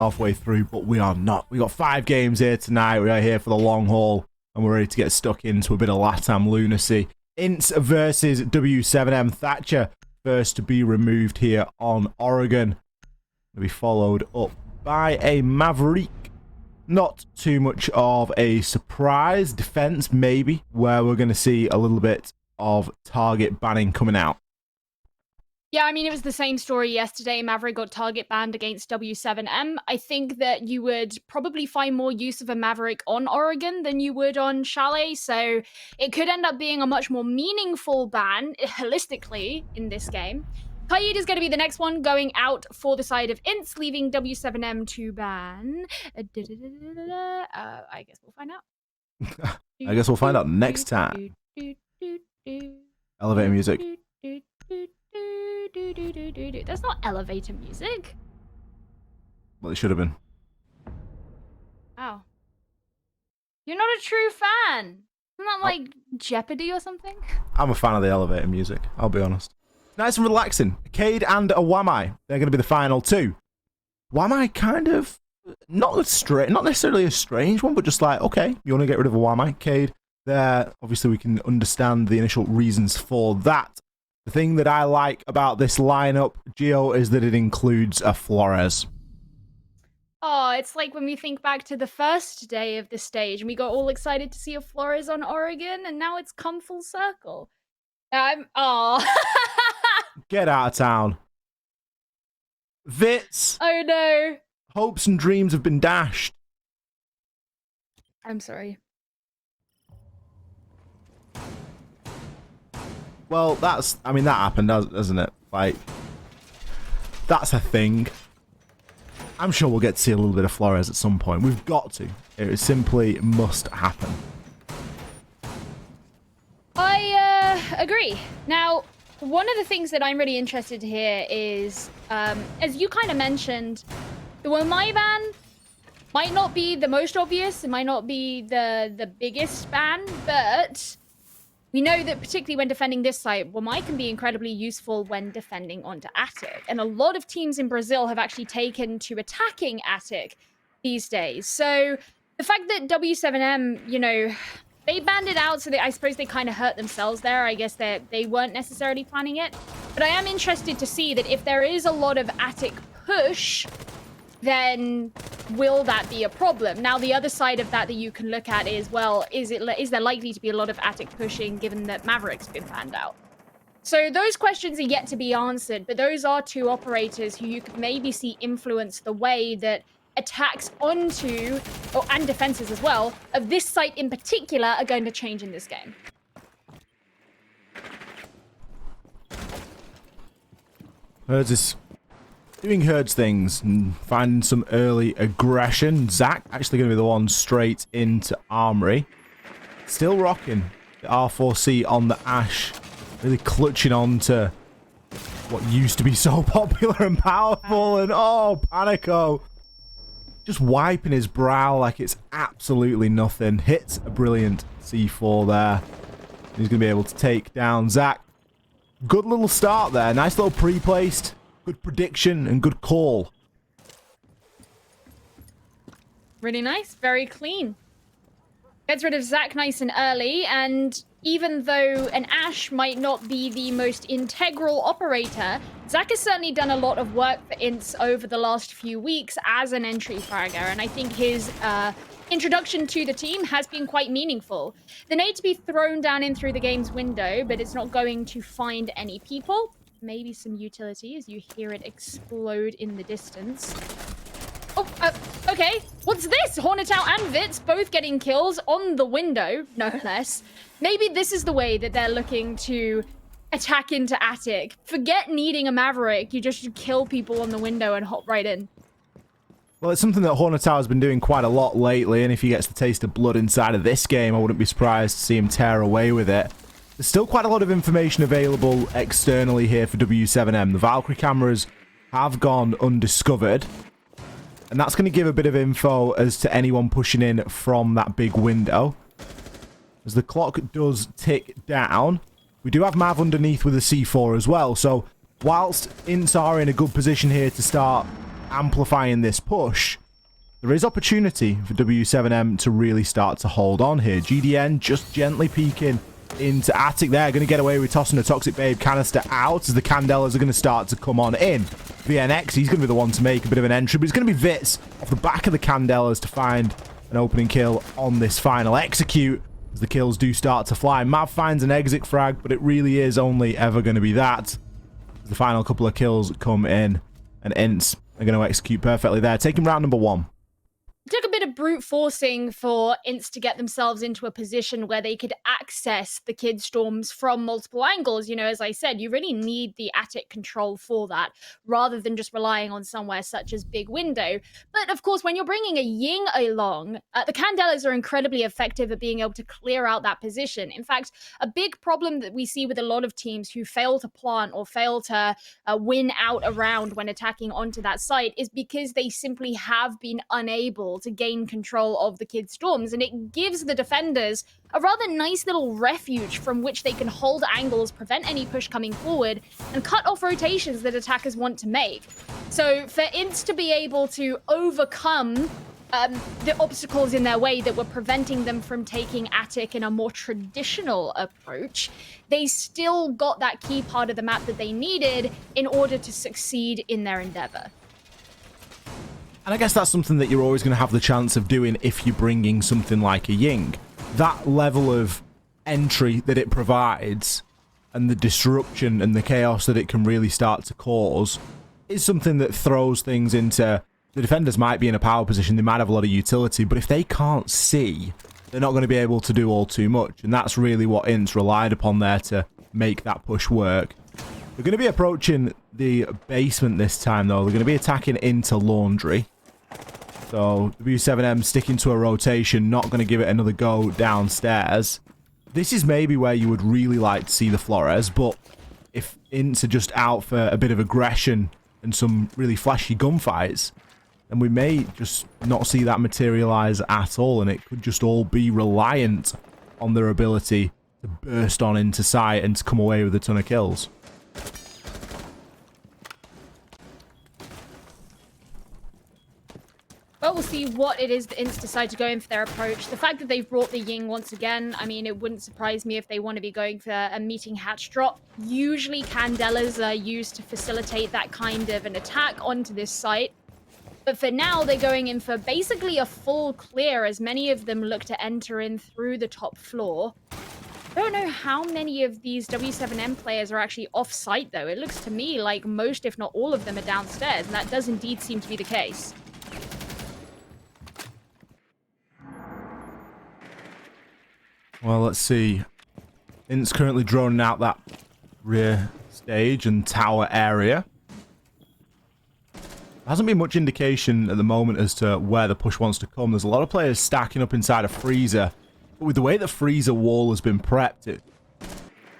halfway through, but we are not. We got 5 games here tonight. We are here for the long haul, and we're ready to get stuck into a bit of LATAM lunacy. INTZ versus W7M. Thatcher first to be removed here on Oregon. To be followed up by a Maverick. Not too much of a surprise. Defense, maybe, where we're going to see a little bit of target banning coming out. Yeah, I mean, it was the same story yesterday. Maverick got target banned against W7M. I think that you would probably find more use of a Maverick on Oregon than you would on Chalet, so it could end up being a much more meaningful ban, holistically, in this game. Kaid is going to be the next one going out for the side of INTZ, leaving W7M to ban. I guess we'll find out. I guess we'll find out next time. Elevator music. That's not elevator music. Well, it should have been. Wow. You're not a true fan. Isn't that like Jeopardy or something? I'm a fan of the elevator music, I'll be honest. Nice and relaxing. A Cade and a Wamai. They're going to be the final two. Wamai kind of not necessarily a strange one, but just like, okay, you want to get rid of a Wamai. Cade, there, obviously we can understand the initial reasons for that. The thing that I like about this lineup, Gio, is that it includes a Flores. Oh, it's like when we think back to the first day of the stage and we got all excited to see a Flores on Oregon, and now it's come full circle. Get out of town. Vitz. Oh no. Hopes and dreams have been dashed. I'm sorry. Well, I mean, that happened, doesn't it? Like, that's a thing. I'm sure we'll get to see a little bit of Flores at some point. We've got to. It simply must happen. I agree. Now, one of the things that I'm really interested to hear is, as you kind of mentioned, the Wamai ban might not be the most obvious. It might not be the biggest ban, but we know that particularly when defending this site, Wamai can be incredibly useful when defending onto Attic. And a lot of teams in Brazil have actually taken to attacking Attic these days. So the fact that W7M, you know, they banned it out, so I suppose they kind of hurt themselves there. I guess they weren't necessarily planning it. But I am interested to see that if there is a lot of Attic push, then will that be a problem? Now, the other side of that you can look at is, well, is there likely to be a lot of Attic pushing given that Maverick's been banned out? So those questions are yet to be answered, but those are two operators who you could maybe see influence the way that attacks onto, and defenses as well, of this site in particular are going to change in this game. Herds is doing Herds things and finding some early aggression. Zach actually going to be the one straight into Armory. Still rocking the R4C on the Ash. Really clutching on to what used to be so popular and powerful. And oh, Panico. Just wiping his brow like it's absolutely nothing. Hits a brilliant C4 there. He's going to be able to take down Zach. Good little start there. Nice little pre-placed. Good prediction and good call. Really nice. Very clean. Gets rid of Zach nice and early, and even though an Ash might not be the most integral operator, Zach has certainly done a lot of work for INTZ over the last few weeks as an entry fragger, and I think his introduction to the team has been quite meaningful. The nade to be thrown down in through the game's window, but it's not going to find any people. Maybe some utility as you hear it explode in the distance. Oh, okay. What's this? Hornetown and Vitz both getting kills on the window, no less. Maybe this is the way that they're looking to attack into Attic. Forget needing a Maverick. You just kill people on the window and hop right in. Well, it's something that Hornetown has been doing quite a lot lately, and if he gets the taste of blood inside of this game, I wouldn't be surprised to see him tear away with it. There's still quite a lot of information available externally here for W7M. The Valkyrie cameras have gone undiscovered. And that's going to give a bit of info as to anyone pushing in from that big window. As the clock does tick down, we do have Mav underneath with a C4 as well. So whilst INTZ are in a good position here to start amplifying this push, there is opportunity for W7M to really start to hold on here. GDN just gently peeking into Attic there. Going to get away with tossing a Toxic Babe canister out as the Candelas are going to start to come on in. VNX, he's going to be the one to make a bit of an entry, but it's going to be Vitz off the back of the Candelas to find an opening kill on this final execute as the kills do start to fly. Mav finds an exit frag, but it really is only ever going to be that. As the final couple of kills come in, and INTZ are going to execute perfectly there, taking round number 1. It took a bit of brute forcing for INTZ to get themselves into a position where they could access the Kid Storms from multiple angles. You know, as I said, you really need the attic control for that, rather than just relying on somewhere such as Big Window. But of course, when you're bringing a Ying along, the Candelas are incredibly effective at being able to clear out that position. In fact, a big problem that we see with a lot of teams who fail to plant or fail to win out a round when attacking onto that site is because they simply have been unable to gain control of the Kid Storms, and it gives the defenders a rather nice little refuge from which they can hold angles, prevent any push coming forward, and cut off rotations that attackers want to make. So for INTZ to be able to overcome the obstacles in their way that were preventing them from taking Attic in a more traditional approach, they still got that key part of the map that they needed in order to succeed in their endeavor. And I guess that's something that you're always going to have the chance of doing if you're bringing something like a Ying. That level of entry that it provides and the disruption and the chaos that it can really start to cause is something that throws things into... The defenders might be in a power position, they might have a lot of utility, but if they can't see, they're not going to be able to do all too much. And that's really what INTZ relied upon there to make that push work. They're going to be approaching the basement this time, though. They're going to be attacking into Laundry. So, W7M sticking to a rotation, not going to give it another go downstairs. This is maybe where you would really like to see the Flores, but if INTZ are just out for a bit of aggression and some really flashy gunfights, then we may just not see that materialize at all, and it could just all be reliant on their ability to burst on into sight and to come away with a ton of kills. Well, we'll see what it is that INTZ decide to go in for their approach. The fact that they've brought the Ying once again, I mean, it wouldn't surprise me if they want to be going for a meeting hatch drop. Usually, Candelas are used to facilitate that kind of an attack onto this site. But for now, they're going in for basically a full clear, as many of them look to enter in through the top floor. I don't know how many of these W7M players are actually off-site, though. It looks to me like most, if not all of them, are downstairs, and that does indeed seem to be the case. Well, let's see. INTZ currently droning out that rear stage and tower area. There hasn't been much indication at the moment as to where the push wants to come. There's a lot of players stacking up inside a freezer. But with the way the freezer wall has been prepped, it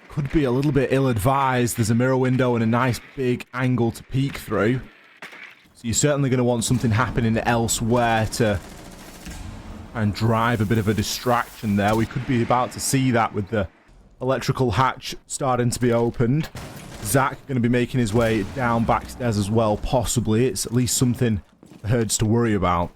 could be a little bit ill-advised. There's a mirror window and a nice big angle to peek through. So you're certainly going to want something happening elsewhere to and drive a bit of a distraction there. We could be about to see that with the electrical hatch starting to be opened. Zach going to be making his way down backstairs as well, possibly. It's at least something the Herds to worry about.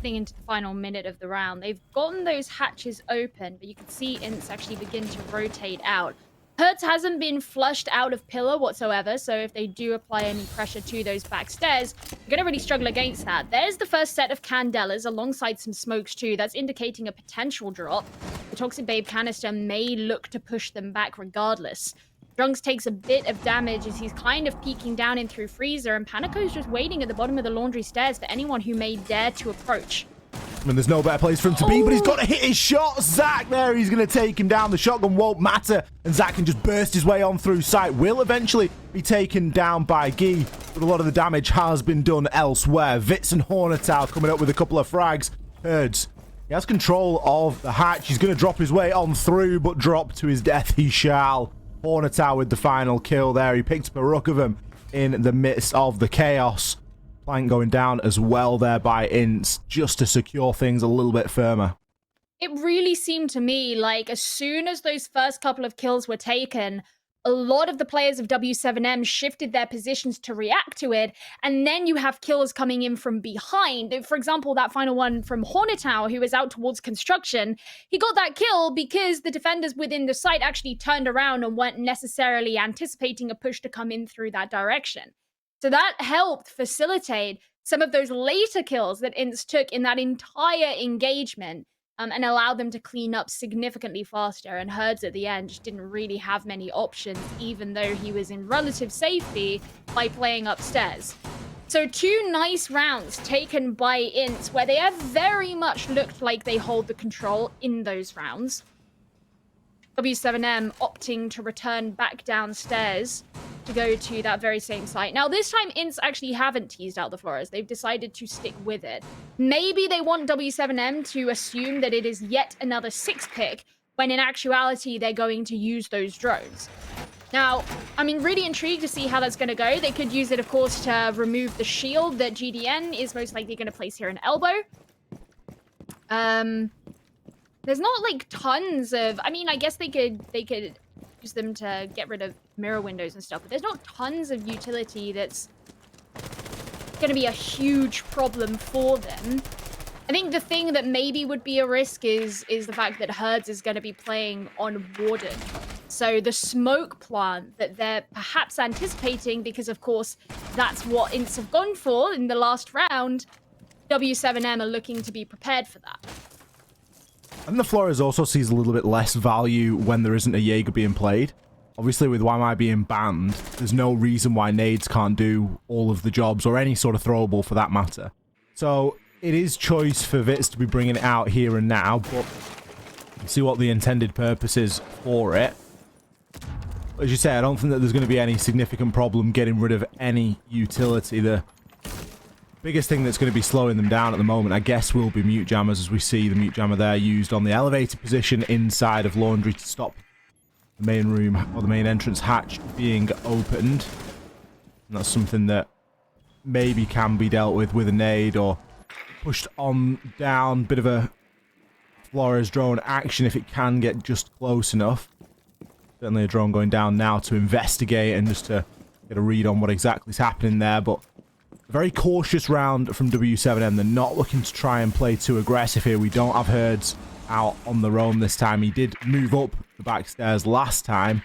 Into the final minute of the round, they've gotten those hatches open, but you can see INTZ actually begin to rotate out. Hertz hasn't been flushed out of pillar whatsoever, so if they do apply any pressure to those back stairs, they're going to really struggle against that. There's the first set of Candelas alongside some smokes too. That's indicating a potential drop. The Toxic Babe canister may look to push them back regardless. Drunks takes a bit of damage as he's kind of peeking down in through freezer, and Panico's just waiting at the bottom of the laundry stairs for anyone who may dare to approach. I mean, there's no better place for him to be, but he's got to hit his shot. Zach there, he's going to take him down. The shotgun won't matter, and Zach can just burst his way on through sight. Will eventually be taken down by Guy, but a lot of the damage has been done elsewhere. Vitz and Hornetow coming up with a couple of frags. Herds, he has control of the hatch. He's going to drop his way on through, but drop to his death he shall. Hornetow with the final kill there. He picked up a rook of him in the midst of the chaos. Plank going down as well there by INTZ, just to secure things a little bit firmer. It really seemed to me like as soon as those first couple of kills were taken, a lot of the players of W7M shifted their positions to react to it, and then you have kills coming in from behind. For example, that final one from Hornetow, who was out towards construction, he got that kill because the defenders within the site actually turned around and weren't necessarily anticipating a push to come in through that direction. So that helped facilitate some of those later kills that INTZ took in that entire engagement, and allowed them to clean up significantly faster. And Herds at the end just didn't really have many options, even though he was in relative safety by playing upstairs. So 2 nice rounds taken by INTZ, where they have very much looked like they hold the control in those rounds. W7M opting to return back downstairs to go to that very same site. Now, this time, INTZ actually haven't teased out the Flores. They've decided to stick with it. Maybe they want W7M to assume that it is yet another 6 pick, when in actuality, they're going to use those drones. Now, I mean, really intrigued to see how that's going to go. They could use it, of course, to remove the shield that GDN is most likely going to place here in elbow. There's not, like, tons of... I mean, I guess they could use them to get rid of mirror windows and stuff, but there's not tons of utility that's going to be a huge problem for them. I think the thing that maybe would be a risk is the fact that Herds is going to be playing on Warden. So the smoke plant that they're perhaps anticipating, because, of course, that's what INTZ have gone for in the last round, W7M are looking to be prepared for that. And the Flores also sees a little bit less value when there isn't a Jaeger being played. Obviously, with YMI being banned, there's no reason why nades can't do all of the jobs, or any sort of throwable for that matter. So it is choice for Vits to be bringing it out here and now, but see what the intended purpose is for it. As you say, I don't think that there's going to be any significant problem getting rid of any utility. The biggest thing that's going to be slowing them down at the moment, I guess, will be mute jammers, as we see the mute jammer there used on the elevated position inside of Laundry to stop the main room, or the main entrance hatch being opened. And that's something that maybe can be dealt with a nade, or pushed on down. Bit of a Flores drone action if it can get just close enough. Certainly a drone going down now to investigate and just to get a read on what exactly is happening there, but a very cautious round from W7M. They're not looking to try and play too aggressive here. We don't have Herds out on the roam this time. He did move up the back stairs last time,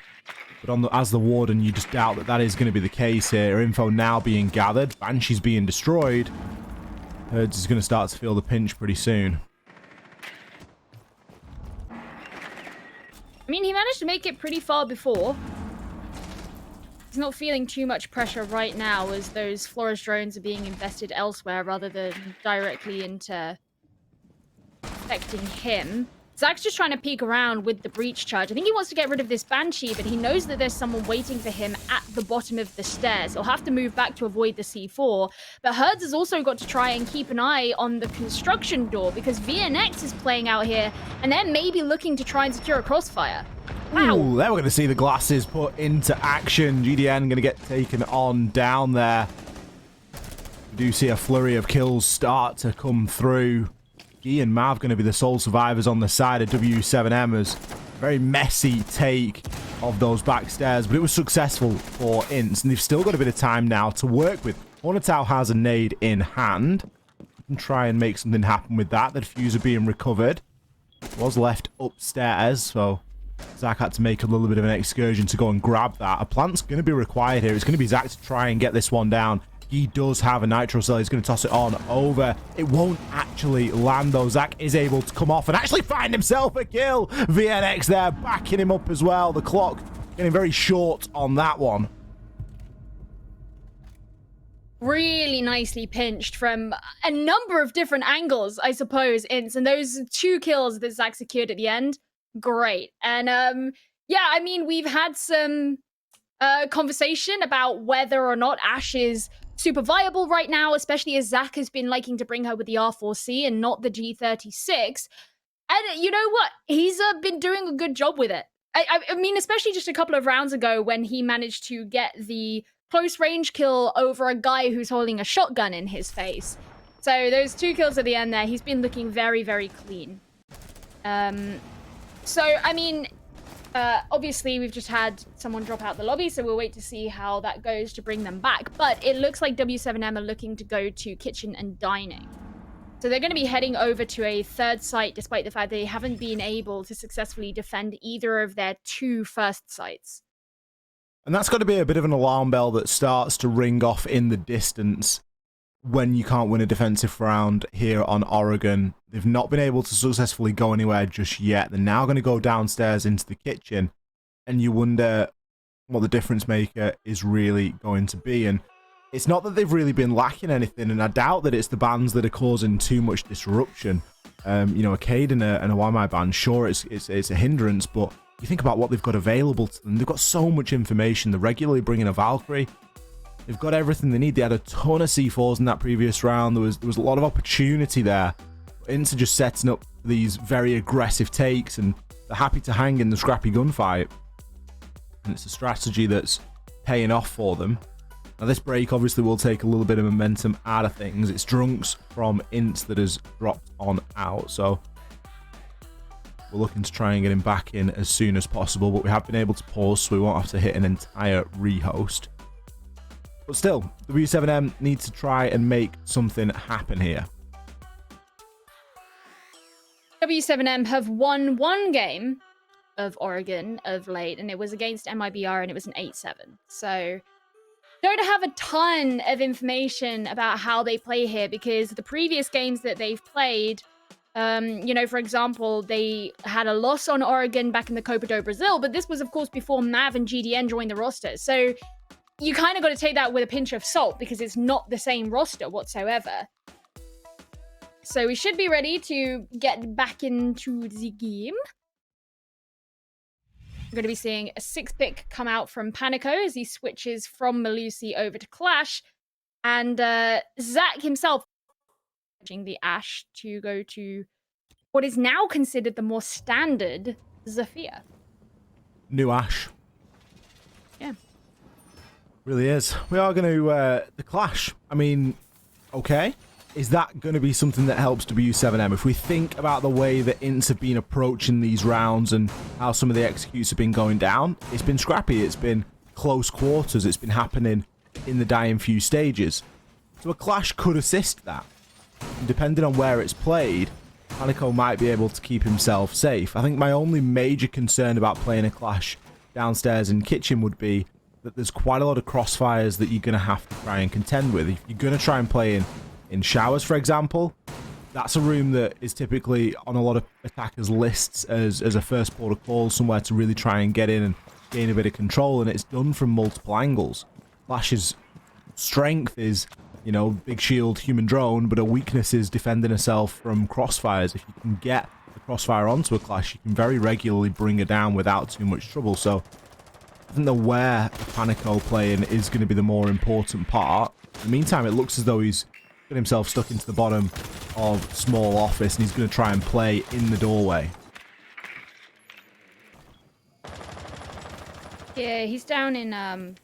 but as the Warden, you just doubt that that is going to be the case here. Info now being gathered. Banshee's being destroyed. Herds is going to start to feel the pinch pretty soon. I mean, he managed to make it pretty far before. He's not feeling too much pressure right now, as those Flores drones are being invested elsewhere rather than directly into affecting him. Zach's just trying to peek around with the breach charge. I think he wants to get rid of this Banshee, but he knows that there's someone waiting for him at the bottom of the stairs. He'll have to move back to avoid the C4. But Herds has also got to try and keep an eye on the construction door, because VNX is playing out here, and they're maybe looking to try and secure a crossfire. Wow. Ooh, there we're going to see the glasses put into action. GDN going to get taken on down there. We do see a flurry of kills start to come through. Guy and Mav going to be the sole survivors on the side of W7M, as very messy take of those back stairs, but it was successful for INTZ, and they've still got a bit of time now to work with. Hornetow has a nade in hand. You can try and make something happen with that. The diffuser being recovered. It was left upstairs, so Zach had to make a little bit of an excursion to go and grab that. A plant's going to be required here. It's going to be Zach to try and get this one down. He does have a nitro cell. He's going to toss it on over. It won't actually land, though. Zach is able to come off and actually find himself a kill. VNX there backing him up as well. The clock getting very short on that one. Really nicely pinched from a number of different angles, I suppose, INTZ. And those 2 kills that Zach secured at the end, great. And yeah, I mean, we've had some conversation about whether or not Ash is super viable right now, especially as Zach has been liking to bring her with the R4C and not the G36. And you know what? He's been doing a good job with it. I mean, especially just a couple of rounds ago when he managed to get the close range kill over a guy who's holding a shotgun in his face. So those 2 kills at the end there, he's been looking very, very clean. So, I mean, Obviously, we've just had someone drop out the lobby, so we'll wait to see how that goes to bring them back. But it looks like W7M are looking to go to kitchen and dining. So they're going to be heading over to a third site, despite the fact they haven't been able to successfully defend either of their two first sites. And that's got to be a bit of an alarm bell that starts to ring off in the distance when you can't win a defensive round here on Oregon. They've not been able to successfully go anywhere just yet. They're now going to go downstairs into the kitchen, and you wonder what the difference maker is really going to be. And it's not that they've really been lacking anything, and I doubt that it's the bans that are causing too much disruption. You know, a Cade and a YMI ban, sure, it's a hindrance, but you think about what they've got available to them. They've got so much information. They're regularly bringing a Valkyrie. They've got everything they need. They had a ton of C4s in that previous round. There was a lot of opportunity there. INTZ just setting up these very aggressive takes, and they're happy to hang in the scrappy gunfight. And it's a strategy that's paying off for them. Now, this break obviously will take a little bit of momentum out of things. It's Drunks from INTZ that has dropped on out. So we're looking to try and get him back in as soon as possible. But we have been able to pause, so we won't have to hit an entire rehost. But still, W7M needs to try and make something happen here. W7M have won one game of Oregon of late, and it was against MIBR, and it was an 8-7. So don't have a ton of information about how they play here, because the previous games that they've played, you know, for example, they had a loss on Oregon back in the Copa do Brazil, but this was, of course, before Mav and GDN joined the roster. So you kind of got to take that with a pinch of salt, because it's not the same roster whatsoever. So we should be ready to get back into the game. We're going to be seeing a 6-pick come out from Panico as he switches from Melusi over to Clash. And Zach himself switching the Ashe to go to what is now considered the more standard Zafir. New Ashe. Yeah. Really is. We are going to the Clash. I mean, okay. Is that going to be something that helps W7M? If we think about the way that INTZ have been approaching these rounds and how some of the executes have been going down, it's been scrappy, it's been close quarters, it's been happening in the dying few stages. So a Clash could assist that. And depending on where it's played, Panico might be able to keep himself safe. I think my only major concern about playing a Clash downstairs in kitchen would be that there's quite a lot of crossfires that you're going to have to try and contend with. If you're going to try and play in showers, for example, that's a room that is typically on a lot of attackers' lists as a first port of call, somewhere to really try and get in and gain a bit of control, and it's done from multiple angles. Flash's strength is, you know, big shield, human drone, but a weakness is defending herself from crossfires. If you can get the crossfire onto a Clash, you can very regularly bring her down without too much trouble. So I think the where Panico playing is going to be the more important part. In the meantime, it looks as though he's got himself stuck into the bottom of small office, and he's going to try and play in the doorway. Yeah, he's down in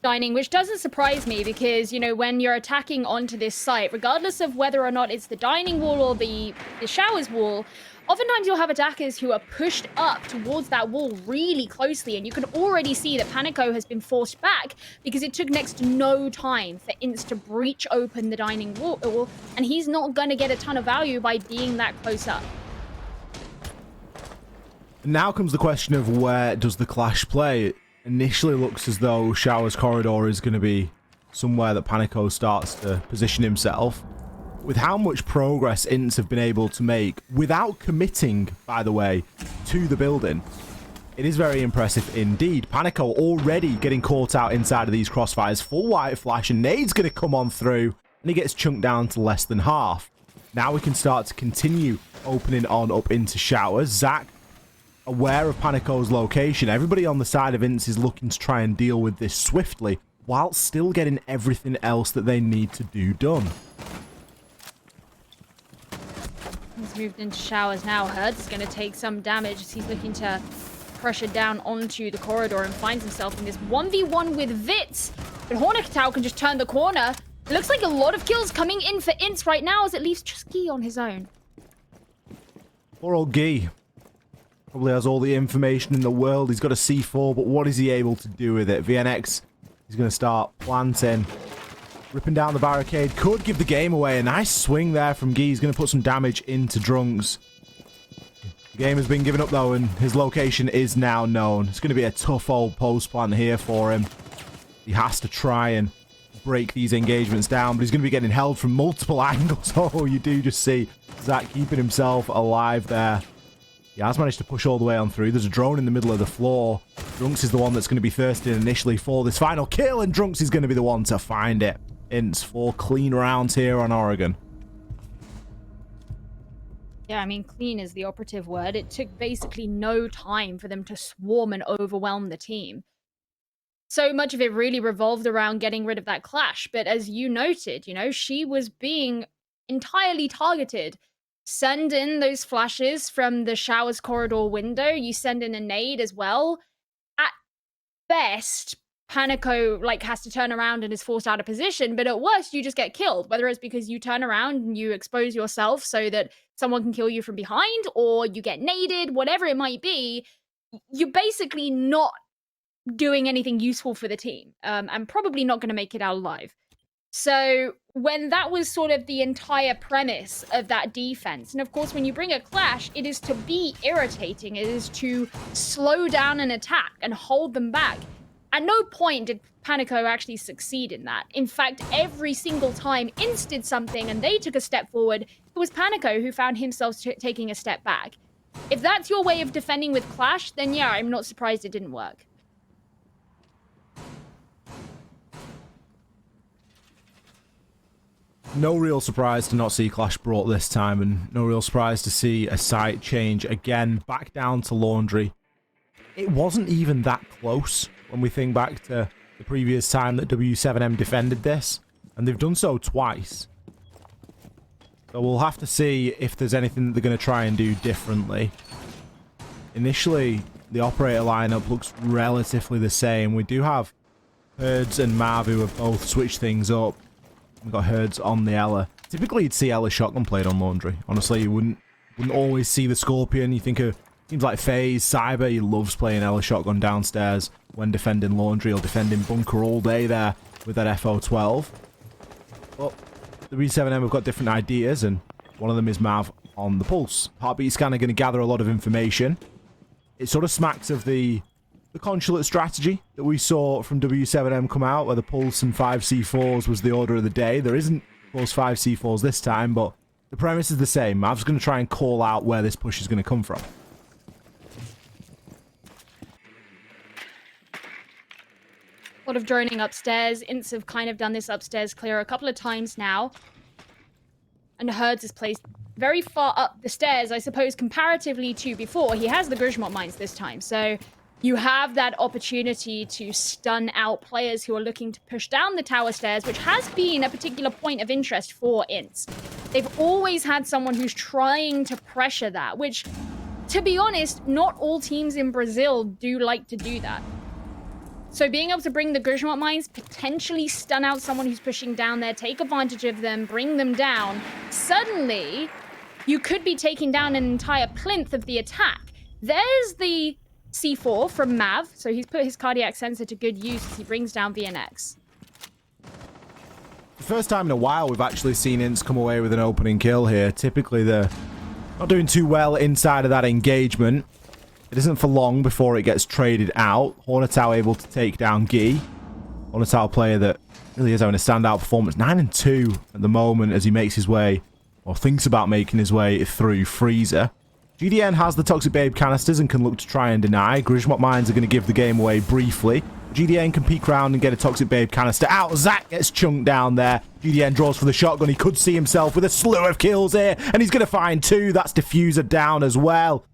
dining, which doesn't surprise me, because, you know, when you're attacking onto this site, regardless of whether or not it's the dining wall or the showers wall, oftentimes you'll have attackers who are pushed up towards that wall really closely, and you can already see that Panico has been forced back because it took next to no time for INTZ to breach open the dining wall, and he's not going to get a ton of value by being that close up. Now comes the question of where does the Clash play? It initially looks as though Showers Corridor is going to be somewhere that Panico starts to position himself. With how much progress INTZ have been able to make without committing, by the way, to the building, it is very impressive indeed. Panico already getting caught out inside of these crossfires. Full white flash, and Nade's going to come on through, and he gets chunked down to less than half. Now we can start to continue opening on up into showers. Zach, aware of Panico's location, everybody on the side of INTZ is looking to try and deal with this swiftly, while still getting everything else that they need to do done. He's moved into showers now. Hertz is going to take some damage as he's looking to pressure down onto the corridor and finds himself in this 1v1 with Vitz. But Hornikatau can just turn the corner. It looks like a lot of kills coming in for INTZ right now as it leaves just Guy on his own. Poor old Guy. Probably has all the information in the world. He's got a C4, but what is he able to do with it? VNX is going to start planting. Ripping down the barricade. Could give the game away. A nice swing there from Guy. He's going to put some damage into Drunks. The game has been given up, though, and his location is now known. It's going to be a tough old post plant here for him. He has to try and break these engagements down, but he's going to be getting held from multiple angles. Oh, you do just see Zach keeping himself alive there. He has managed to push all the way on through. There's a drone in the middle of the floor. Drunks is the one that's going to be thirsting initially for this final kill, and Drunks is going to be the one to find it. INTZ 4 clean rounds here on Oregon. Yeah, I mean, clean is the operative word. It took basically no time for them to swarm and overwhelm the team. So much of it really revolved around getting rid of that clash. But as you noted, you know, she was being entirely targeted. Send in those flashes from the showers corridor window. You send in a nade as well. At best, Panico has to turn around and is forced out of position, but at worst you just get killed, whether it's because you turn around and you expose yourself so that someone can kill you from behind, or you get naded, whatever it might be. You're basically not doing anything useful for the team, and probably not going to make it out alive. So when that was sort of the entire premise of that defense, and of course when you bring a clash, it is to be irritating, it is to slow down an attack and hold them back. At no point did Panico actually succeed in that. In fact, every single time INTZ did something and they took a step forward, it was Panico who found himself taking a step back. If that's your way of defending with Clash, then yeah, I'm not surprised it didn't work. No real surprise to not see Clash brought this time, and no real surprise to see a site change again, back down to Laundry. It wasn't even that close when we think back to the previous time that W7M defended this, and they've done so twice. So we'll have to see if there's anything that they're going to try and do differently. Initially, the operator lineup looks relatively the same. We do have Herds and Mav who have both switched things up. We've got Herds on the Ella. Typically, you'd see Ella shotgun played on Laundry. Honestly, you wouldn't always see the Scorpion. You think of teams like FaZe, Cyber. He loves playing Ella shotgun downstairs when defending Laundry or defending Bunker all day there with that FO12. But the W7M have got different ideas, and one of them is Mav on the Pulse. Heartbeat scanner going to gather a lot of information. It sort of smacks of the consulate strategy that we saw from W7M come out, where the Pulse and 5 C4s was the order of the day. There isn't, of course, 5 C4s this time, but the premise is the same. Mav's going to try and call out where this push is going to come from. A lot of droning upstairs. INTZ have kind of done this upstairs clear a couple of times now. And Herds is placed very far up the stairs, I suppose, comparatively to before. He has the Grismont mines this time, so you have that opportunity to stun out players who are looking to push down the tower stairs, which has been a particular point of interest for INTZ. They've always had someone who's trying to pressure that, which, to be honest, not all teams in Brazil do like to do that. So being able to bring the Grismont mines, potentially stun out someone who's pushing down there, take advantage of them, bring them down, suddenly you could be taking down an entire plinth of the attack. There's the C4 from Mav, so he's put his cardiac sensor to good use as he brings down VNX. The first time in a while we've actually seen INTZ come away with an opening kill here. Typically they're not doing too well inside of that engagement. It isn't for long before it gets traded out. Hornetau able to take down Guy. Hornetau player that really is having a standout performance. 9-2 at the moment as he makes his way, or thinks about making his way through Freezer. GDN has the Toxic Babe canisters and can look to try and deny. Grismont mines are going to give the game away briefly. GDN can peek around and get a Toxic Babe canister out. Zach gets chunked down there. GDN draws for the shotgun. He could see himself with a slew of kills here, and he's going to find 2. That's Diffuser down as well.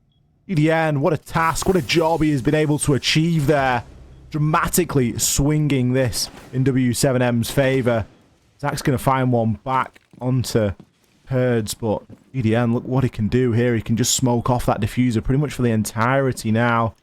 GDN, what a task, what a job he has been able to achieve there. Dramatically swinging this in W7M's favour. Zach's going to find one back onto Herds, but GDN, look what he can do here. He can just smoke off that diffuser pretty much for the entirety now.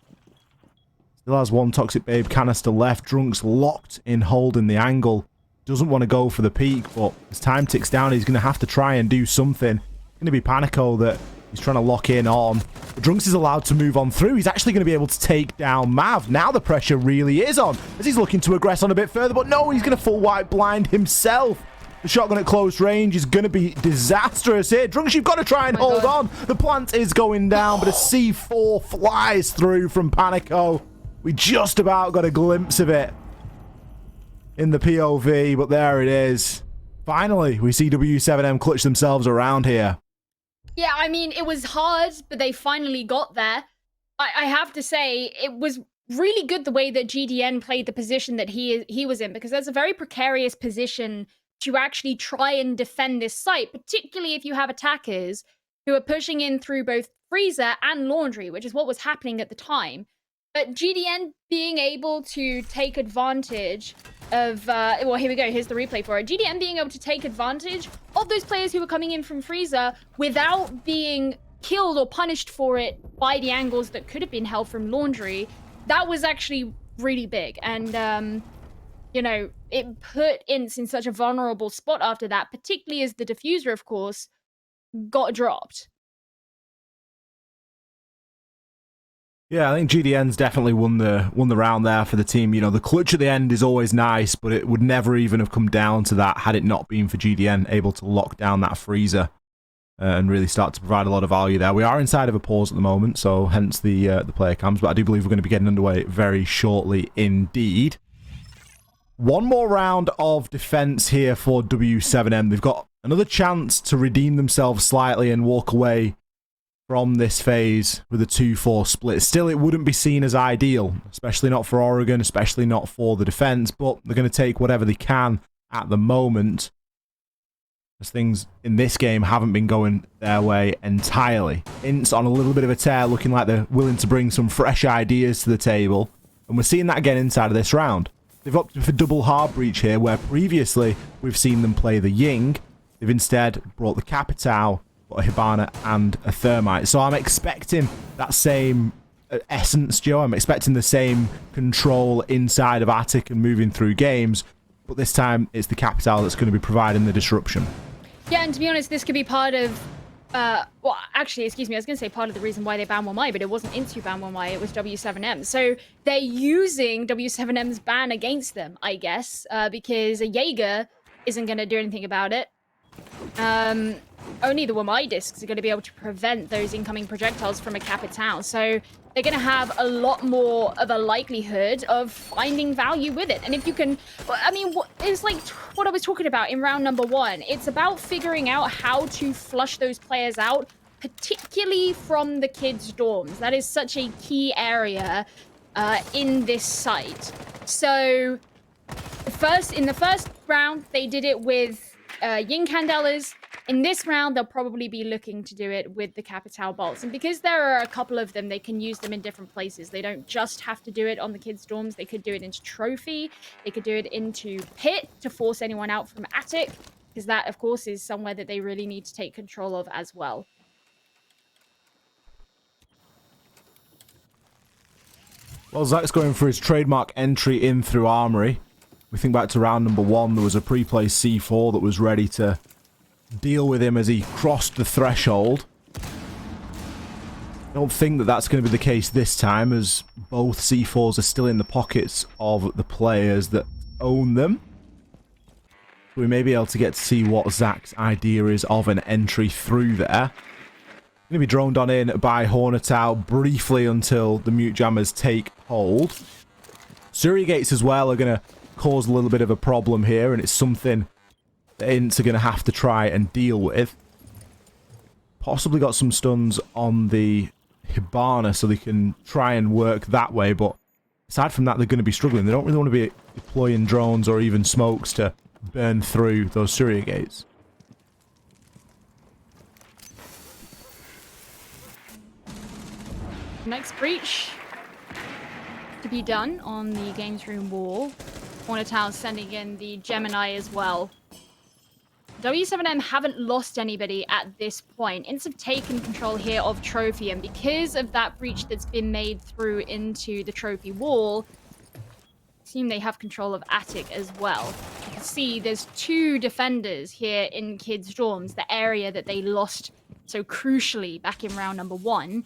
Still has one Toxic Babe canister left. Drunks locked in holding the angle. Doesn't want to go for the peak, but as time ticks down, he's going to have to try and do something. It's going to be Panico that He's trying to lock in on. But Drunks is allowed to move on through. He's actually going to be able to take down Mav. Now the pressure really is on as he's looking to aggress on a bit further. But no, he's going to full white blind himself. The shotgun at close range is going to be disastrous here. Drunks, you've got to try and hold on. The plant is going down, but a C4 flies through from Panico. We just about got a glimpse of it in the POV, but there it is. Finally, we see W7M clutch themselves around here. Yeah, I mean, it was hard, but they finally got there. I have to say, it was really good the way that GDN played the position that he was in, because that's a very precarious position to actually try and defend this site, particularly if you have attackers who are pushing in through both Freezer and Laundry, which is what was happening at the time. But GDN being able to take advantage of, well, here we go, here's the replay for it. GDN being able to take advantage of those players who were coming in from Freezer without being killed or punished for it by the angles that could have been held from Laundry, that was actually really big. And, you know, it put INTZ in such a vulnerable spot after that, particularly as the diffuser, of course, got dropped. Yeah, I think GDN's definitely won the round there for the team. You know, the clutch at the end is always nice, but it would never even have come down to that had it not been for GDN able to lock down that freezer and really start to provide a lot of value there. We are inside of a pause at the moment, so hence the player cams, but I do believe we're going to be getting underway very shortly indeed. One more round of defense here for W7M. They've got another chance to redeem themselves slightly and walk away from this phase with a 2-4 split. Still, it wouldn't be seen as ideal, especially not for Oregon, especially not for the defense, but they're going to take whatever they can at the moment, as things in this game haven't been going their way entirely. INTZ on a little bit of a tear, looking like they're willing to bring some fresh ideas to the table, and we're seeing that again inside of this round. They've opted for double hard breach here, where previously we've seen them play the Ying. They've instead brought the Capitao, a Hibana and a Thermite. So I'm expecting that same essence, Joe. I'm expecting the same control inside of Attic and moving through games, but this time it's the Capital that's going to be providing the disruption. Yeah, and to be honest, this could be part of, well, actually, excuse me, I was going to say part of the reason why they banned 1Y, but it wasn't INTZ who banned 1Y, it was W7M. So they're using W7M's ban against them, I guess, because a Jaeger isn't going to do anything about it. Only the 1Y discs are going to be able to prevent those incoming projectiles from a Capitao. So they're going to have a lot more of a likelihood of finding value with it. And if you can, I mean, it's like what I was talking about in round number 1. It's about figuring out how to flush those players out, particularly from the kids' dorms. That is such a key area in this site. So in the first round, they did it with Ying Candelas. In this round, they'll probably be looking to do it with the Capitao bolts. And because there are a couple of them, they can use them in different places. They don't just have to do it on the kids' dorms. They could do it into Trophy. They could do it into Pit to force anyone out from Attic, because that, of course, is somewhere that they really need to take control of as well. Well, Zach's going for his trademark entry in through Armory. We think back to round number 1. There was a pre-placed C4 that was ready to deal with him as he crossed the threshold. I don't think that that's going to be the case this time, as both C4s are still in the pockets of the players that own them. We may be able to get to see what Zach's idea is of an entry through there. Going to be droned on in by Hornetau briefly until the mute jammers take hold. Surrogates as well are going to cause a little bit of a problem here, and it's something the INTZ are going to have to try and deal with. Possibly got some stuns on the Hibana so they can try and work that way, but aside from that, they're going to be struggling. They don't really want to be deploying drones or even smokes to burn through those surrogates. Next breach to be done on the games room wall. Hornetau sending in the Gemini as well. W7M haven't lost anybody at this point. INTZ have taken control here of Trophy, and because of that breach that's been made through into the Trophy wall, it seems they have control of Attic as well. You can see there's 2 defenders here in kids' dorms, the area that they lost so crucially back in round number 1.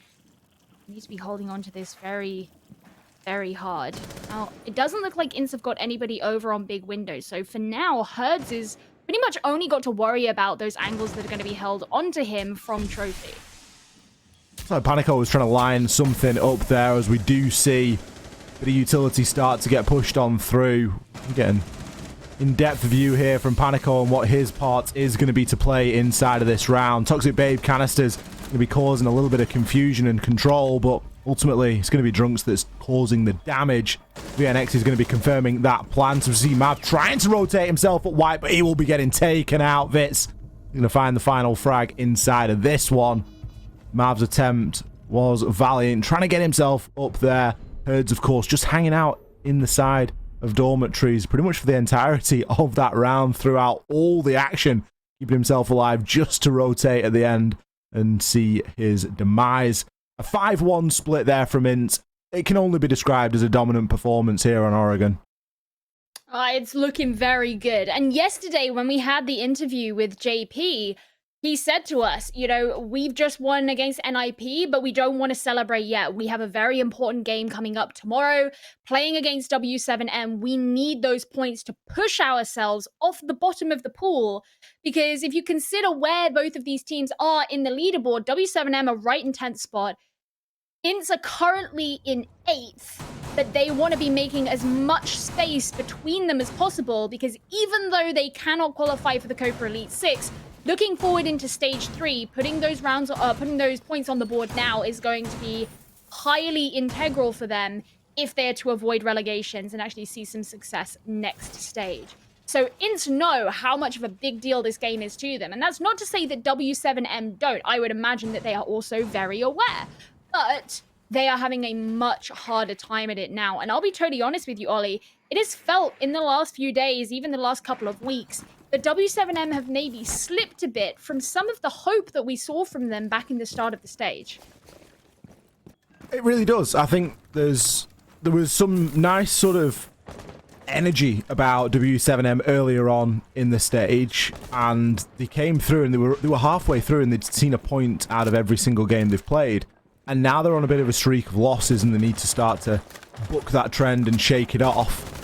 We need to be holding on to this very, very hard. Now, it doesn't look like INTZ have got anybody over on big windows, so for now, Herds is pretty much only got to worry about those angles that are going to be held onto him from Trophy. So Panico was trying to line something up there as we do see a bit of utility start to get pushed on through. I'm getting in-depth view here from Panico on what his part is going to be to play inside of this round. Toxic Babe canisters going to be causing a little bit of confusion and control, but ultimately it's going to be Drunks that's causing the damage. VNX is going to be confirming that plan. So we see Mav trying to rotate himself at white, but he will be getting taken out. Vitz going to find the final frag inside of this one. Mav's attempt was valiant, trying to get himself up there. Herds, of course, just hanging out in the side of dormitories pretty much for the entirety of that round, throughout all the action, keeping himself alive just to rotate at the end and see his demise. A 5-1 split there from INTZ. It can only be described as a dominant performance here on Oregon. It's looking very good. And yesterday, when we had the interview with JP, he said to us, you know, we've just won against NIP, but we don't want to celebrate yet. We have a very important game coming up tomorrow, playing against W7M. We need those points to push ourselves off the bottom of the pool, because if you consider where both of these teams are in the leaderboard, W7M are right in 10th spot. INTZ are currently in 8th, but they want to be making as much space between them as possible, because even though they cannot qualify for the Copa Elite 6, looking forward into stage 3, putting those points on the board now is going to be highly integral for them if they're to avoid relegations and actually see some success next stage. So INTZ know how much of a big deal this game is to them. And that's not to say that W7M don't. I would imagine that they are also very aware. But they are having a much harder time at it now. And I'll be totally honest with you, Ollie. It has felt in the last few days, even the last couple of weeks, that W7M have maybe slipped a bit from some of the hope that we saw from them back in the start of the stage. It really does. I think there was some nice sort of energy about W7M earlier on in the stage, and they came through and they were halfway through and they'd seen a point out of every single game they've played. And now they're on a bit of a streak of losses and they need to start to buck that trend and shake it off.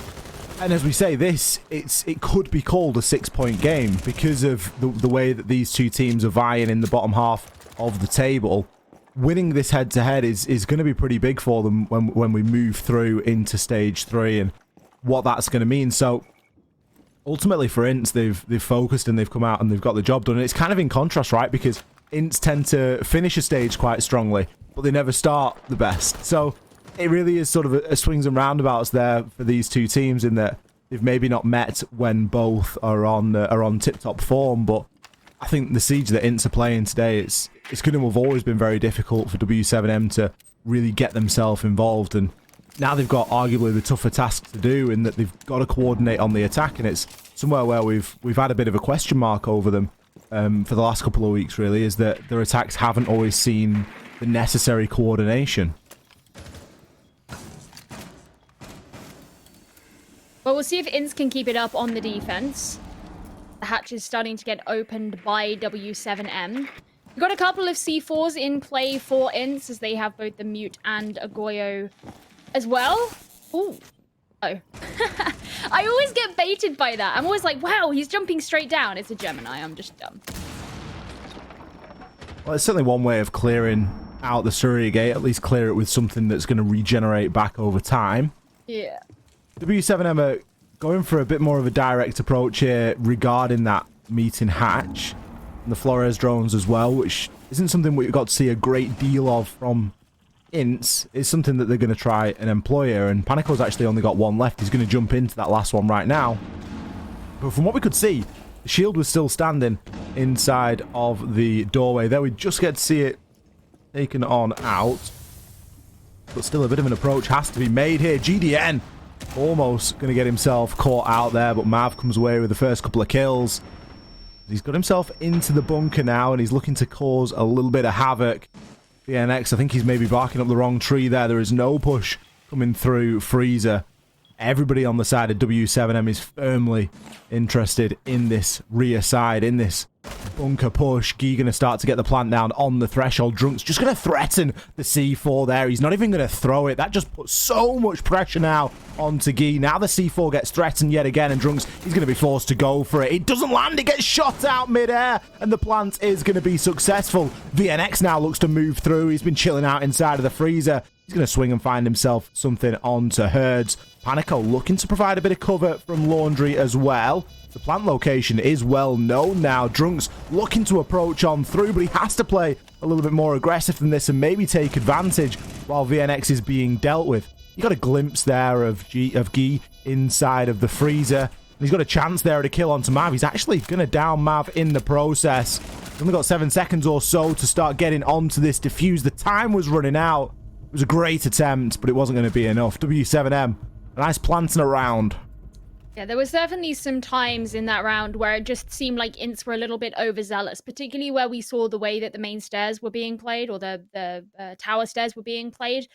And as we say, it could be called a 6-point game because of the way that these two teams are vying in the bottom half of the table. Winning this head-to-head is going to be pretty big for them when we move through into stage 3 and what that's going to mean. So ultimately for INTZ, they've focused and they've come out and they've got the job done. And it's kind of in contrast, right? Because INTZ tend to finish a stage quite strongly, but they never start the best. So it really is sort of a swings and roundabouts there for these two teams, in that they've maybe not met when both are on tip-top form. But I think the siege that INTZ are playing today, it's going to have always been very difficult for W7M to really get themselves involved. And now they've got arguably the tougher task to do, in that they've got to coordinate on the attack, and it's somewhere where we've had a bit of a question mark over them for the last couple of weeks. Really, is that their attacks haven't always seen the necessary coordination. Well, we'll see if INTZ can keep it up on the defense. The hatch is starting to get opened by W7M. We've got a couple of C4s in play for INTZ, as they have both the Mute and a Goyo as well. Ooh. Oh. I always get baited by that. I'm always like, wow, he's jumping straight down. It's a Gemini. I'm just dumb. Well, it's certainly one way of clearing out the Surrey gate. At least clear it with something that's going to regenerate back over time. Yeah. W7M are going for a bit more of a direct approach here regarding that meeting hatch. And the Flores drones as well, which isn't something we've got to see a great deal of from INTZ. It's something that they're going to try and employ here. And Panico's actually only got one left. He's going to jump into that last one right now. But from what we could see, the shield was still standing inside of the doorway there. We just get to see it taken on out. But still a bit of an approach has to be made here. GDN almost going to get himself caught out there, but Mav comes away with the first couple of kills. He's got himself into the bunker now, and he's looking to cause a little bit of havoc. VNX, I think he's maybe barking up the wrong tree there. There is no push coming through Freezer. Everybody on the side of W7M is firmly interested in this rear side, in this bunker push. Guy going to start to get the plant down on the threshold. Drunk's just going to threaten the C4 there. He's not even going to throw it. That just puts so much pressure now onto Guy. Now the C4 gets threatened yet again, and Drunk's, he's going to be forced to go for it. It doesn't land. It gets shot out midair, and the plant is going to be successful. VNX now looks to move through. He's been chilling out inside of the freezer. He's going to swing and find himself something onto Herds. Panico looking to provide a bit of cover from Laundry as well. The plant location is well known now. Drunk's looking to approach on through, but he has to play a little bit more aggressive than this and maybe take advantage while VNX is being dealt with. You got a glimpse there of Guy inside of the freezer. He's got a chance there to kill onto Mav. He's actually going to down Mav in the process. He's only got 7 seconds or so to start getting onto this defuse. The time was running out. It was a great attempt, but it wasn't going to be enough. W7M, a nice planting around. Yeah, there was definitely some times in that round where it just seemed like Ints were a little bit overzealous, particularly where we saw the way that the main stairs were being played, or the tower stairs were being played.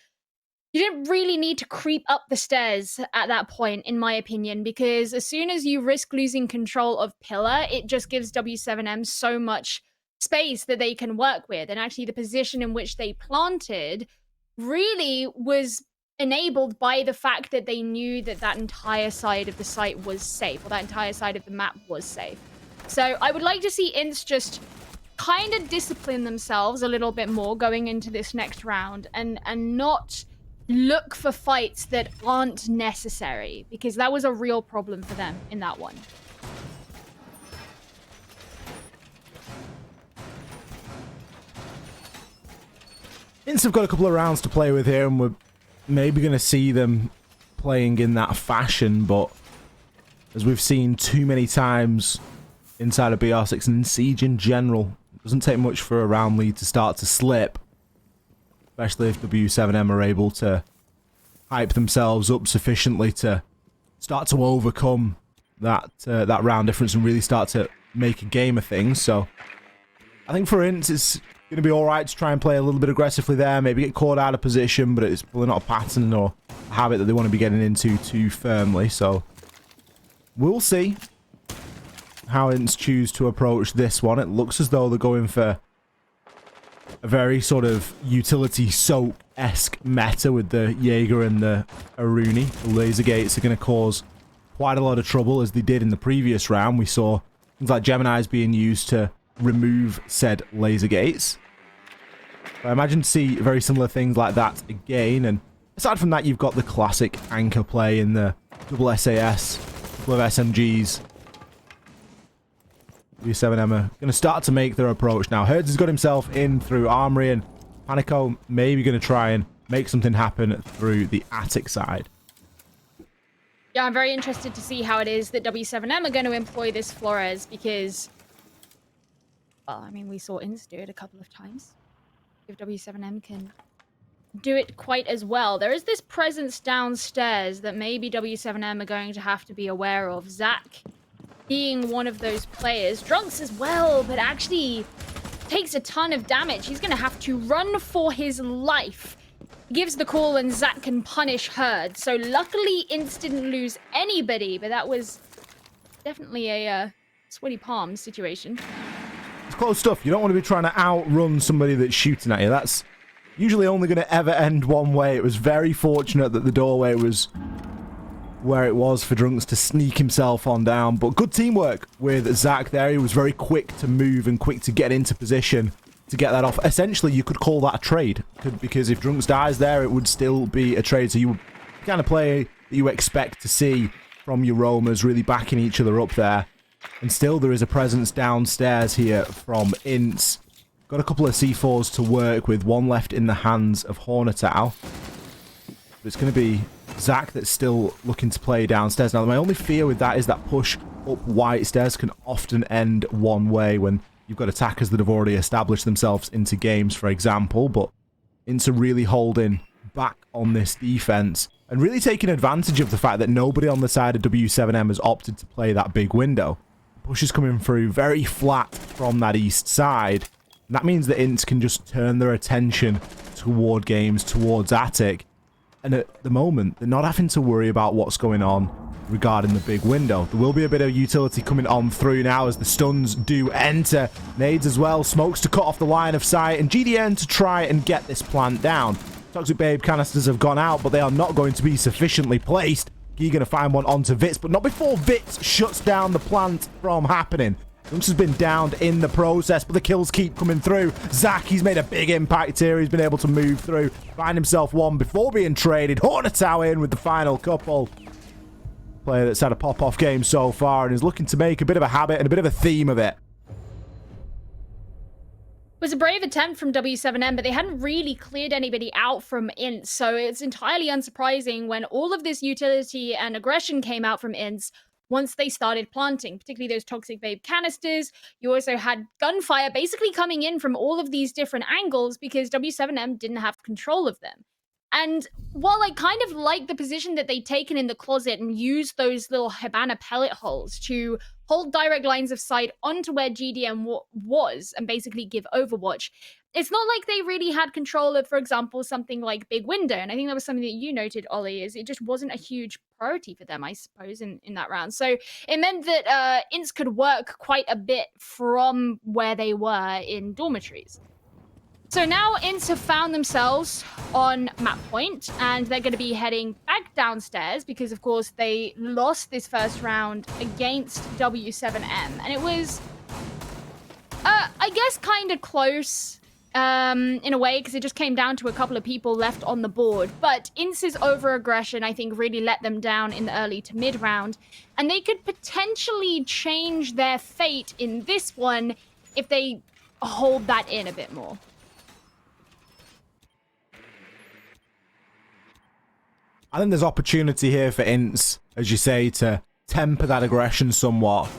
You didn't really need to creep up the stairs at that point, in my opinion, because as soon as you risk losing control of Pillar, it just gives W7M so much space that they can work with. And actually the position in which they planted really was enabled by the fact that they knew that that entire side of the site was safe, or that entire side of the map was safe. So I would like to see Ints just kind of discipline themselves a little bit more going into this next round, and not look for fights that aren't necessary, because that was a real problem for them in that one. Ints have got a couple of rounds to play with here, and we're maybe going to see them playing in that fashion, but as we've seen too many times inside of BR6 and in Siege in general, it doesn't take much for a round lead to start to slip, especially if W7M are able to hype themselves up sufficiently to start to overcome that that round difference and really start to make a game of things. So I think for Ints, it's going to be alright to try and play a little bit aggressively there, maybe get caught out of position, but it's probably not a pattern or a habit that they want to be getting into too firmly. So we'll see how Ints choose to approach this one. It looks as though they're going for a very sort of utility soak-esque meta with the Jaeger and the Aruni. The laser gates are going to cause quite a lot of trouble, as they did in the previous round. We saw things like Gemini's being used to remove said laser gates. I imagine to see very similar things like that again. And aside from that, you've got the classic anchor play in the double SAS, couple of SMGs. W7M are going to start to make their approach now. Herds has got himself in through Armory, and Panico maybe going to try and make something happen through the attic side. Yeah, I'm very interested to see how it is that W7M are going to employ this Flores, because, well, I mean, we saw Ints do it a couple of times. If W7M can do it quite as well. There is this presence downstairs that maybe W7M are going to have to be aware of. Zach being one of those players. Drunks as well, but actually takes a ton of damage. He's going to have to run for his life. Gives the call and Zach can punish Herd. So luckily Ints didn't lose anybody, but that was definitely a sweaty palms situation. It's close stuff. You don't want to be trying to outrun somebody that's shooting at you. That's usually only going to ever end one way. It was very fortunate that the doorway was where it was for Drunks to sneak himself on down. But good teamwork with Zach there. He was very quick to move and quick to get into position to get that off. Essentially, you could call that a trade, because if Drunks dies there, it would still be a trade. So you would kind of play that you expect to see from your roamers, really backing each other up there. And still, there is a presence downstairs here from Ints. Got a couple of C4s to work with, one left in the hands of Hornetow. But it's going to be Zach that's still looking to play downstairs. Now, my only fear with that is that push up white stairs can often end one way when you've got attackers that have already established themselves into games, for example. But Ints are really holding back on this defense and really taking advantage of the fact that nobody on the side of W7M has opted to play that big window. Push is coming through very flat from that east side. And that means that Ints can just turn their attention toward games, towards attic. And at the moment, they're not having to worry about what's going on regarding the big window. There will be a bit of utility coming on through now as the stuns do enter. Nades as well, smokes to cut off the line of sight, and GDN to try and get this plant down. Toxic Babe canisters have gone out, but they are not going to be sufficiently placed. You're going to find one onto Vitz, but not before Vitz shuts down the plant from happening. Dunks has been downed in the process, but the kills keep coming through. Zach, he's made a big impact here. He's been able to move through, find himself one before being traded. Hornetow in with the final couple. Player that's had a pop-off game so far and is looking to make a bit of a habit and a bit of a theme of it. It was a brave attempt from W7M, but they hadn't really cleared anybody out from INTZ, so it's entirely unsurprising when all of this utility and aggression came out from INTZ once they started planting, particularly those Toxic Babe canisters. You also had gunfire basically coming in from all of these different angles because W7M didn't have control of them. And while I kind of like the position that they'd taken in the closet and used those little Hibana pellet holes to hold direct lines of sight onto where GDM was and basically give overwatch, it's not like they really had control of, for example, something like Big Window. And I think that was something that you noted, Ollie, is it just wasn't a huge priority for them, I suppose, in that round. So it meant that INTZ could work quite a bit from where they were in dormitories. So now INTZ have found themselves on map point, and they're going to be heading back downstairs because, of course, they lost this first round against W7M. And it was, I guess, kind of close in a way because it just came down to a couple of people left on the board. But INTZ's over-aggression, I think, really let them down in the early to mid-round. And they could potentially change their fate in this one if they hold that in a bit more. I think there's opportunity here for INTZ, as you say, to temper that aggression somewhat.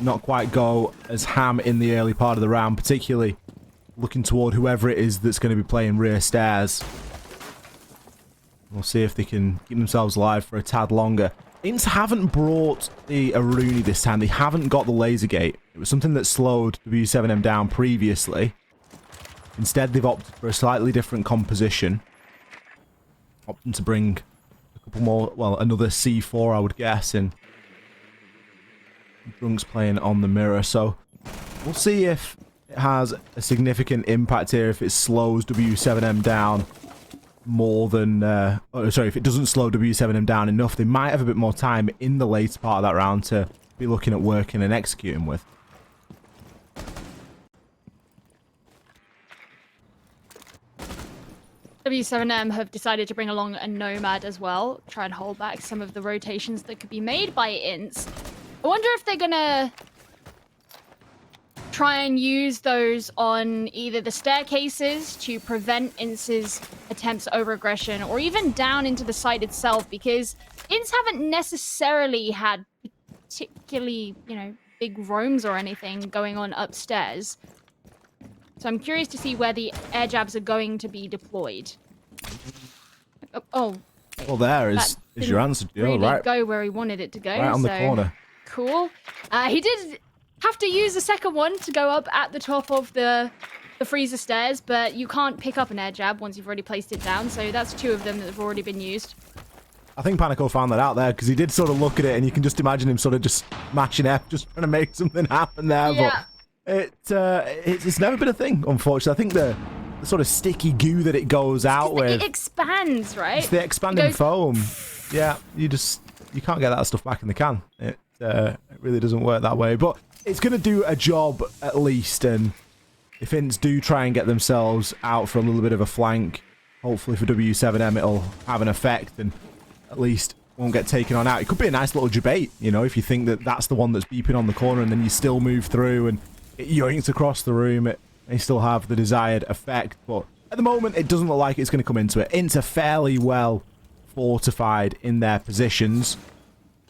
Not quite go as ham in the early part of the round, particularly looking toward whoever it is that's going to be playing rear stairs. We'll see if they can keep themselves alive for a tad longer. INTZ haven't brought the Aruni this time. They haven't got the laser gate. It was something that slowed W7M down previously. Instead, they've opted for a slightly different composition. Opting to bring a couple more, well, another C4, I would guess, and Drunk's playing on the mirror, so we'll see if it has a significant impact here, if it slows W7M down more than, sorry, if it doesn't slow W7M down enough. They might have a bit more time in the later part of that round to be looking at working and executing with. W7M have decided to bring along a Nomad as well, try and hold back some of the rotations that could be made by INTZ. I wonder if they're gonna try and use those on either the staircases to prevent INTZ's attempts at over-aggression, or even down into the site itself, because INTZ haven't necessarily had particularly, you know, big roams or anything going on upstairs. So I'm curious to see where the air jabs are going to be deployed. Oh. Well, there is your answer, Joe. Really right. Go where he wanted it to go. Right on the corner. Cool. He did have to use the second one to go up at the top of the freezer stairs, but you can't pick up an air jab once you've already placed it down. So that's two of them that have already been used. I think Panico found that out there because he did sort of look at it, and you can just imagine him sort of just matching F, just trying to make something happen there. Yeah. But it's never been a thing, unfortunately. I think the sort of sticky goo that it goes out with. It expands, right? It's the expanding foam. Yeah, you can't get that stuff back in the can. It really doesn't work that way. But it's going to do a job at least. And if INTZ do try and get themselves out for a little bit of a flank, hopefully for W7M it'll have an effect and at least won't get taken on out. It could be a nice little debate, you know, if you think that that's the one that's beeping on the corner and then you still move through and it yoinks across the room. It may still have the desired effect, but at the moment it doesn't look like it's going to come into it. INTZ are fairly well fortified in their positions.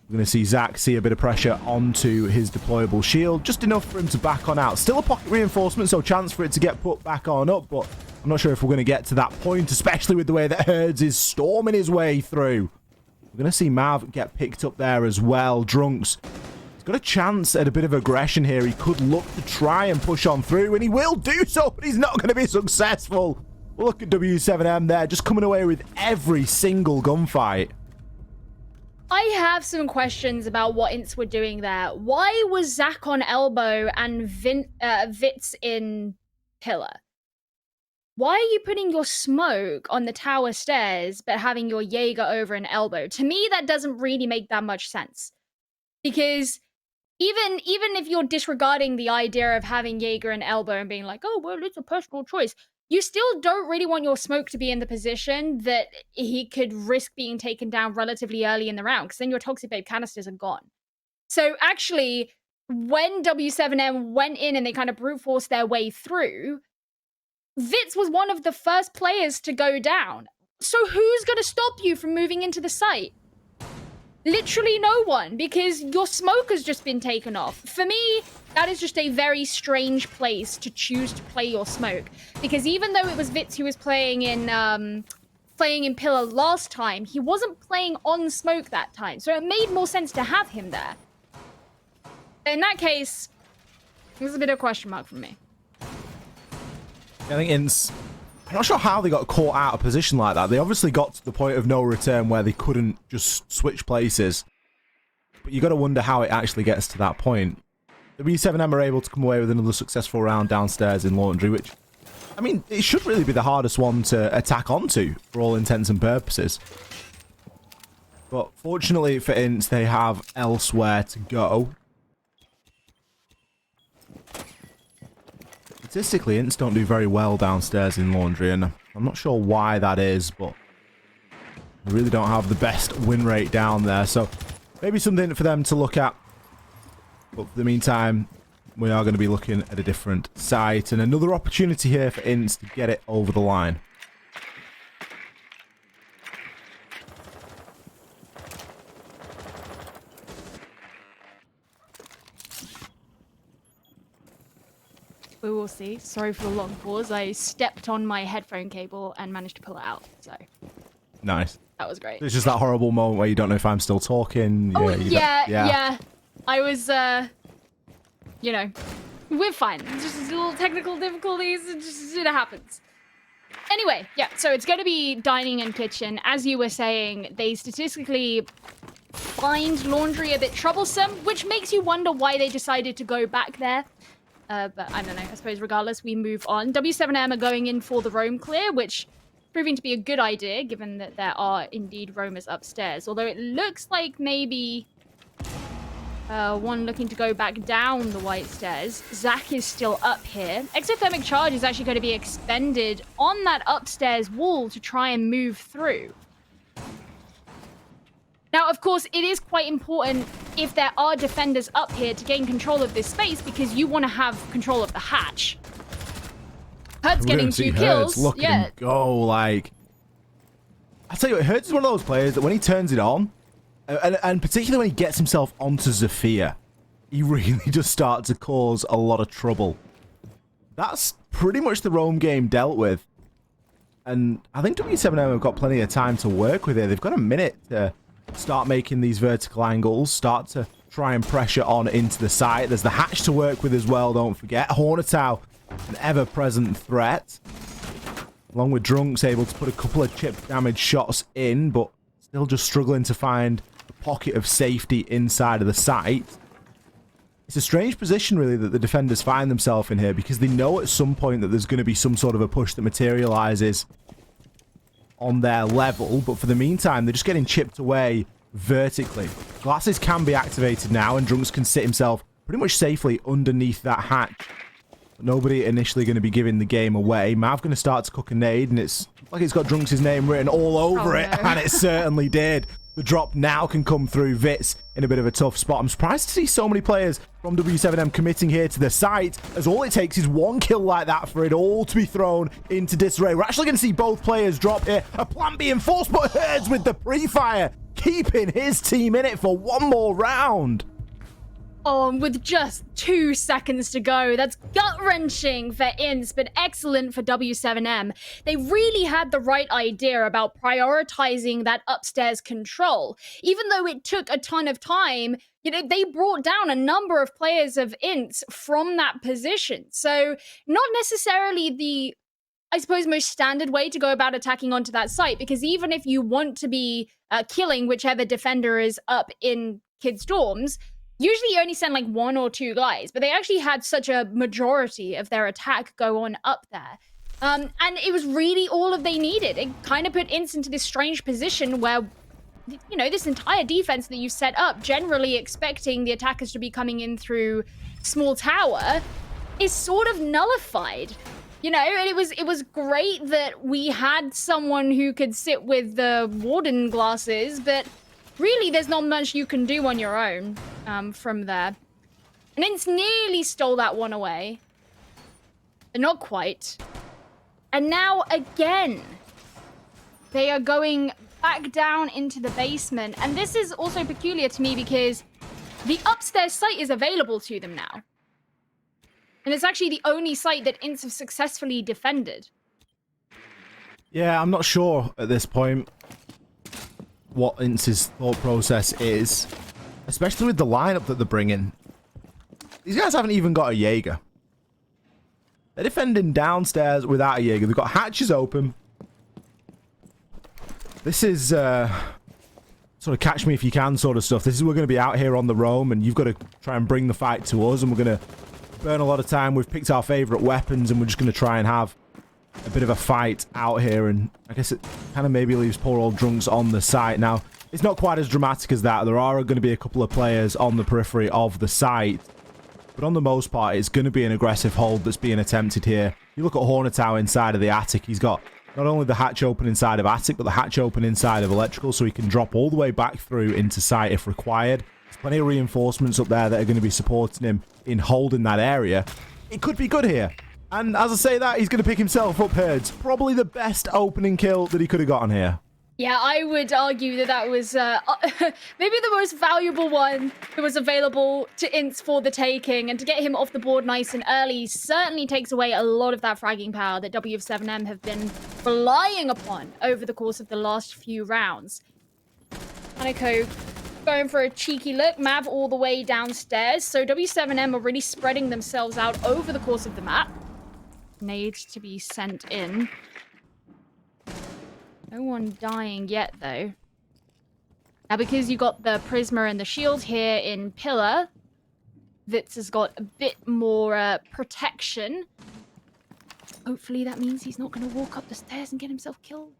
We're going to see Zach see a bit of pressure onto his deployable shield, just enough for him to back on out. Still a pocket reinforcement, so chance for it to get put back on up, but I'm not sure if we're going to get to that point, especially with the way that Herds is storming his way through. We're going to see Mav get picked up there as well. Drunks, he's got a chance at a bit of aggression here. He could look to try and push on through, and he will do so, but he's not going to be successful. Well, look at W7M there, just coming away with every single gunfight. I have some questions about what INTZ were doing there. Why was Zach on elbow and Vitz in pillar? Why are you putting your smoke on the tower stairs but having your Jaeger over an elbow? To me, that doesn't really make that much sense. Because even if you're disregarding the idea of having Jaeger and elbow and being like, oh, well, it's a personal choice, you still don't really want your smoke to be in the position that he could risk being taken down relatively early in the round, because then your Toxic Babe canisters are gone. So actually, when W7M went in and they kind of brute forced their way through, Vitz was one of the first players to go down. So who's going to stop you from moving into the site? Literally no one, because your smoke has just been taken off. For me, that is just a very strange place to choose to play your smoke. Because even though it was Vitz who was playing in pillar last time, he wasn't playing on smoke that time. So it made more sense to have him there. In that case, there's a bit of a question mark for me. I think INTZ, I'm not sure how they got caught out of position like that. They obviously got to the point of no return where they couldn't just switch places. But you got to wonder how it actually gets to that point. The W7M are able to come away with another successful round downstairs in Laundry, which, I mean, it should really be the hardest one to attack onto for all intents and purposes. But fortunately for INTZ, they have elsewhere to go. Statistically, INTZ don't do very well downstairs in Laundry, and I'm not sure why that is, but they really don't have the best win rate down there, so maybe something for them to look at. But for the meantime, we are going to be looking at a different site, and another opportunity here for INTZ to get it over the line. We will see. Sorry for the long pause. I stepped on my headphone cable and managed to pull it out. So Nice. that was great. It's just that horrible moment where you don't know if I'm still talking. Oh, yeah. I was, you know, we're fine. It's just little technical difficulties. It happens. Anyway, yeah, so it's going to be dining and kitchen. As you were saying, they statistically find Laundry a bit troublesome, which makes you wonder why they decided to go back there. But I don't know. I suppose regardless, we move on. W7M are going in for the roam clear, which proving to be a good idea, given that there are indeed roamers upstairs. Although it looks like maybe one looking to go back down the white stairs. Zach is still up here. Exothermic charge is actually going to be expended on that upstairs wall to try and move through. Now, of course, it is quite important if there are defenders up here to gain control of this space, because you want to have control of the hatch. Hurt's getting 2 kills. Look at him go, like... I tell you what, Hurt is one of those players that when he turns it on, and particularly when he gets himself onto Zafir, he really does start to cause a lot of trouble. That's pretty much the roam game dealt with. And I think W7M have got plenty of time to work with it. They've got a minute to start making these vertical angles, start to try and pressure on into the site. There's the hatch to work with as well, don't forget. Hornetow, an ever-present threat. Along with Drunks, able to put a couple of chip damage shots in, but still just struggling to find a pocket of safety inside of the site. It's a strange position, really, that the defenders find themselves in here, because they know at some point that there's going to be some sort of a push that materializes on their level, but for the meantime, they're just getting chipped away vertically. Glasses can be activated now, and Drunks can sit himself pretty much safely underneath that hatch. But nobody initially going to be giving the game away. Mav going to start to cook a nade, and it's like it's got Drunks' name written all over it, and it certainly did. The drop now can come through. Vitz in a bit of a tough spot. I'm surprised to see so many players from W7M committing here to the site, as all it takes is one kill like that for it all to be thrown into disarray. We're actually going to see both players drop here. A plan being forced, but Herds with the pre-fire, keeping his team in it for one more round. Oh, and with just 2 seconds to go. That's gut-wrenching for INTZ, but excellent for W7M. They really had the right idea about prioritizing that upstairs control. Even though it took a ton of time, you know, they brought down a number of players of INTZ from that position. So not necessarily the I suppose, most standard way to go about attacking onto that site, because even if you want to be killing whichever defender is up in kids' dorms, usually you only send like 1 or 2 guys, but they actually had such a majority of their attack go on up there. And it was really all of they needed. It kind of put INTZ into this strange position where, you know, this entire defense that you set up, generally expecting the attackers to be coming in through small tower, is sort of nullified. You know, and it was great that we had someone who could sit with the warden glasses, but really there's not much you can do on your own from there. And INTZ nearly stole that one away, but not quite. And now again, they are going back down into the basement. And this is also peculiar to me because the upstairs site is available to them now. And it's actually the only site that INTZ have successfully defended. Yeah, I'm not sure at this point what INTZ's thought process is, especially with the lineup that they're bringing. These guys haven't even got a Jaeger. They're defending downstairs without a Jaeger. They've got hatches open. This is sort of catch me if you can sort of stuff. This is we're going to be out here on the roam, and you've got to try and bring the fight to us, and we're going to burn a lot of time. We've picked our favourite weapons, and we're just going to try and have a bit of a fight out here. And I guess it kind of maybe leaves poor old Drunks on the site. Now, it's not quite as dramatic as that. There are going to be a couple of players on the periphery of the site. But on the most part, it's going to be an aggressive hold that's being attempted here. You look at Hornetow inside of the attic. He's got not only the hatch open inside of attic, but the hatch open inside of electrical, so he can drop all the way back through into site if required. There's plenty of reinforcements up there that are going to be supporting him in holding that area. It could be good here. And as I say that, he's going to pick himself up Herds. Probably the best opening kill that he could have gotten here. Yeah, I would argue that that was maybe the most valuable one that was available to INTZ for the taking. And to get him off the board nice and early certainly takes away a lot of that fragging power that W7M have been relying upon over the course of the last few rounds. Hanako going for a cheeky look. Mav all the way downstairs. So W7M are really spreading themselves out over the course of the map. Nades to be sent in. No one dying yet, though. Now, because you got the Prisma and the shield here in Pillar, Vitz has got a bit more protection. Hopefully that means he's not going to walk up the stairs and get himself killed.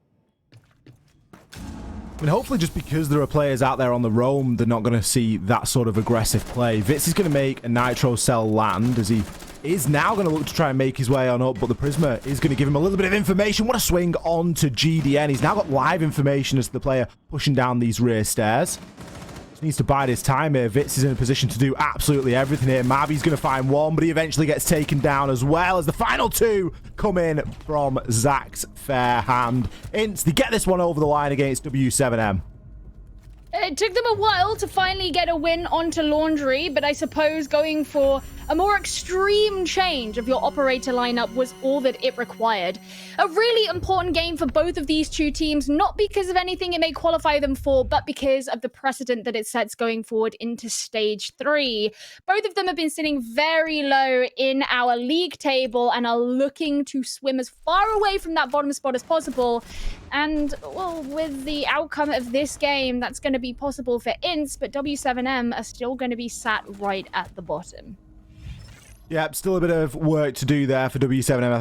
I mean, hopefully just because there are players out there on the roam, they're not going to see that sort of aggressive play. Vitz is going to make a nitro cell land as he is now going to look to try and make his way on up, but the Prisma is going to give him a little bit of information. What a swing on to GDN. He's now got live information as the player pushing down these rear stairs. Just needs to bide his time here. Vitz is in a position to do absolutely everything here. Mavi's going to find one, but he eventually gets taken down as well as the final two come in from Zach's fair hand. INTZ, they get this one over the line against W7M. It took them a while to finally get a win onto Laundry, but I suppose going for a more extreme change of your operator lineup was all that it required. A really important game for both of these two teams, not because of anything it may qualify them for, but because of the precedent that it sets going forward into Stage 3. Both of them have been sitting very low in our league table and are looking to swim as far away from that bottom spot as possible. And, well, with the outcome of this game, that's going to be possible for INTZ, but W7M are still going to be sat right at the bottom. Yeah, still a bit of work to do there for W7M.